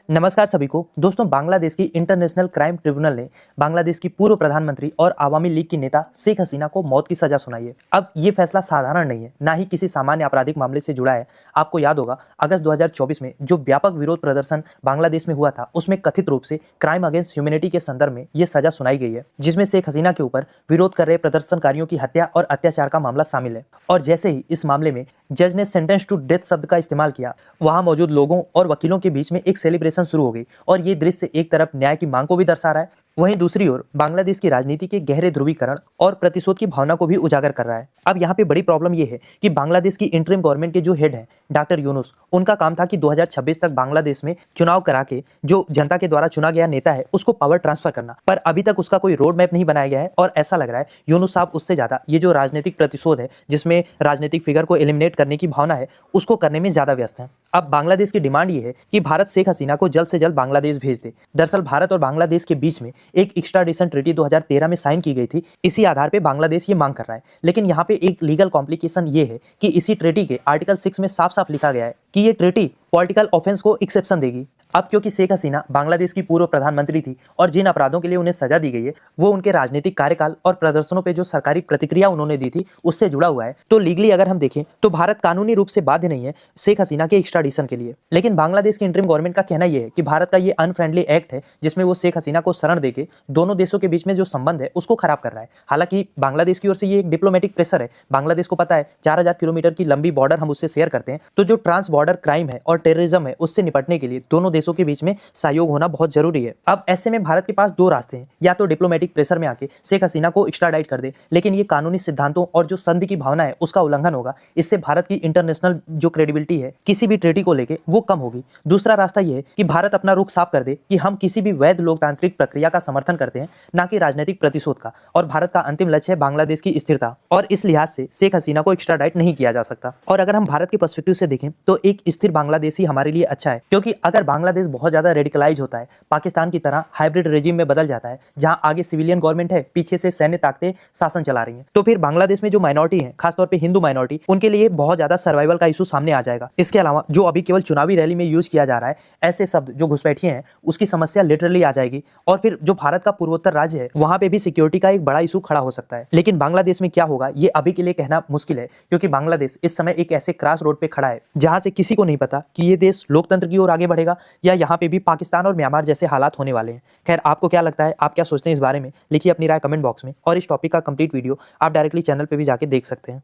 नमस्कार सभी को। दोस्तों, बांग्लादेश की इंटरनेशनल क्राइम ट्रिब्यूनल ने बांग्लादेश की पूर्व प्रधानमंत्री और आवामी लीग की नेता शेख हसीना को मौत की सजा सुनाई है। अब ये फैसला साधारण नहीं है, ना ही किसी सामान्य आपराधिक मामले से जुड़ा है। आपको याद होगा, अगस्त 2024 में जो व्यापक विरोध प्रदर्शन बांग्लादेश में हुआ था, उसमें कथित रूप से क्राइम अगेंस्ट ह्यूमैनिटी के संदर्भ में ये सजा सुनाई गई है, जिसमें शेख हसीना के ऊपर विरोध कर रहे प्रदर्शनकारियों की हत्या और अत्याचार का मामला शामिल है। और जैसे ही इस मामले में जज ने सेंटेंस टू डेथ शब्द का इस्तेमाल किया, वहां मौजूद लोगों और वकीलों के बीच में एक सेलिब्रेशन शुरू हो गई। और ये दृश्य एक तरफ न्याय की मांग को भी दर्शा रहा है, वहीं दूसरी ओर बांग्लादेश की राजनीति के गहरे ध्रुवीकरण और प्रतिशोध की भावना को भी उजागर कर रहा है। अब यहाँ पे बड़ी प्रॉब्लम ये है कि बांग्लादेश की इंटरिम गवर्नमेंट के जो हेड हैं, डॉक्टर यूनुस, उनका काम था कि 2026 तक बांग्लादेश में चुनाव करा के जो जनता के द्वारा चुना गया नेता है उसको पावर ट्रांसफर करना, पर अभी तक उसका कोई रोड मैप नहीं बनाया गया है। और ऐसा लग रहा है यूनुस साहब उससे ज्यादा ये जो राजनीतिक प्रतिशोध है, जिसमें राजनीतिक फिगर को एलिमिनेट करने की भावना है, उसको करने में ज्यादा व्यस्त है। अब बांग्लादेश की डिमांड ये है कि भारत शेख हसीना को जल्द से जल्द बांग्लादेश भेज दे। दरअसल भारत और बांग्लादेश के बीच में एक एक्स्ट्राडिशन ट्रीटी 2013 में साइन की गई थी। इसी आधार पे बांग्लादेश ये मांग कर रहा है। लेकिन यहाँ पे एक लीगल कॉम्प्लिकेशन ये है कि इसी ट्रीटी के आर्टिकल 6 में साफ साफ लिखा गया है कि ये ट्रीटी पॉलिटिकल ऑफेंस को एक्सेप्शन देगी। अब क्योंकि शेख हसीना बांग्लादेश की पूर्व प्रधानमंत्री थी और जिन अपराधों के लिए उन्हें सजा दी गई है वो उनके राजनीतिक कार्यकाल और प्रदर्शनों पे जो सरकारी प्रतिक्रिया उन्होंने दी थी उससे जुड़ा हुआ है, तो लीगली अगर हम देखें तो भारत कानूनी रूप से बाध्य नहीं है शेख हसीना के एक्स्ट्राडिशन के लिए। लेकिन बांग्लादेश की इंटरिम गवर्नमेंट का कहना यह है कि भारत का ये अनफ्रेंडली एक्ट है, जिसमें वो शेख हसीना को शरण देके दोनों देशों के बीच में जो संबंध है उसको खराब कर रहा है। हालांकि बांग्लादेश की ओर से ये एक डिप्लोमेटिक प्रेशर है। बांग्लादेश को पता है 4000 किलोमीटर की लंबी बॉर्डर हम उससे शेयर करते हैं, तो जो ट्रांस बॉर्डर क्राइम है और टेररिज्म है उससे निपटने के लिए दोनों देशों के बीच में सहयोग होना बहुत जरूरी है। अब ऐसे में भारत के पास दो रास्ते हैं, या तो डिप्लोमेटिक प्रेशर में आके शेख हसीना को एक्स्ट्राडाइट कर दे, लेकिन ये कानूनी सिद्धांतों और जो संधि की भावना है उसका उल्लंघन होगा। इससे भारत की इंटरनेशनल जो क्रेडिबिलिटी है किसी भी ट्रीटी को लेके वो कम होगी। दूसरा रास्ता ये है कि भारत अपना रुख साफ कर दे कि हम किसी भी वैध लोकतांत्रिक प्रक्रिया का समर्थन करते हैं, ना कि राजनीतिक प्रतिशोध का। और भारत का अंतिम लक्ष्य है बांग्लादेश की स्थिरता, और इस लिहाज से शेख हसीना को एक्स्ट्राडाइट नहीं किया जा सकता। और अगर हम भारत के पर्सपेक्टिव से देखें तो एक स्थिर बांग्लादेश ही हमारे लिए अच्छा है, क्योंकि अगर बांग्लादेश बहुत ज्यादा रेडिकलाइज होता है, पाकिस्तान की तरह हाइब्रिड रेजिम में बदल जाता है जहां आगे सिविलियन गवर्नमेंट है, पीछे से सैन्य ताकतें शासन चला रही हैं, तो फिर बांग्लादेश में जो माइनॉरिटी है, खासतौर पे हिंदू माइनॉरिटी, उनके लिए बहुत ज्यादा सर्वाइवल का इशू सामने आ जाएगा। इसके अलावा जो अभी केवल चुनावी रैली में यूज किया जा रहा है ऐसे शब्द जो घुसपैठिए हैं, उसकी समस्या लिटरली आ जाएगी। और फिर जो भारत का पूर्वोत्तर राज्य है वहां पे भी सिक्योरिटी का एक बड़ा इशू खड़ा हो सकता है। लेकिन बांग्लादेश में क्या होगा ये अभी के लिए कहना मुश्किल है, क्योंकि बांग्लादेश इस समय एक ऐसे क्रॉस रोड पे खड़ा है जहां से किसी को नहीं पता कि ये देश लोकतंत्र की ओर आगे बढ़ेगा या यहाँ पे भी पाकिस्तान और म्यांमार जैसे हालात होने वाले हैं। खैर, आपको क्या लगता है, आप क्या सोचते हैं इस बारे में, लिखिए अपनी राय कमेंट बॉक्स में। और इस टॉपिक का कंप्लीट वीडियो आप डायरेक्टली चैनल पे भी जाके देख सकते हैं।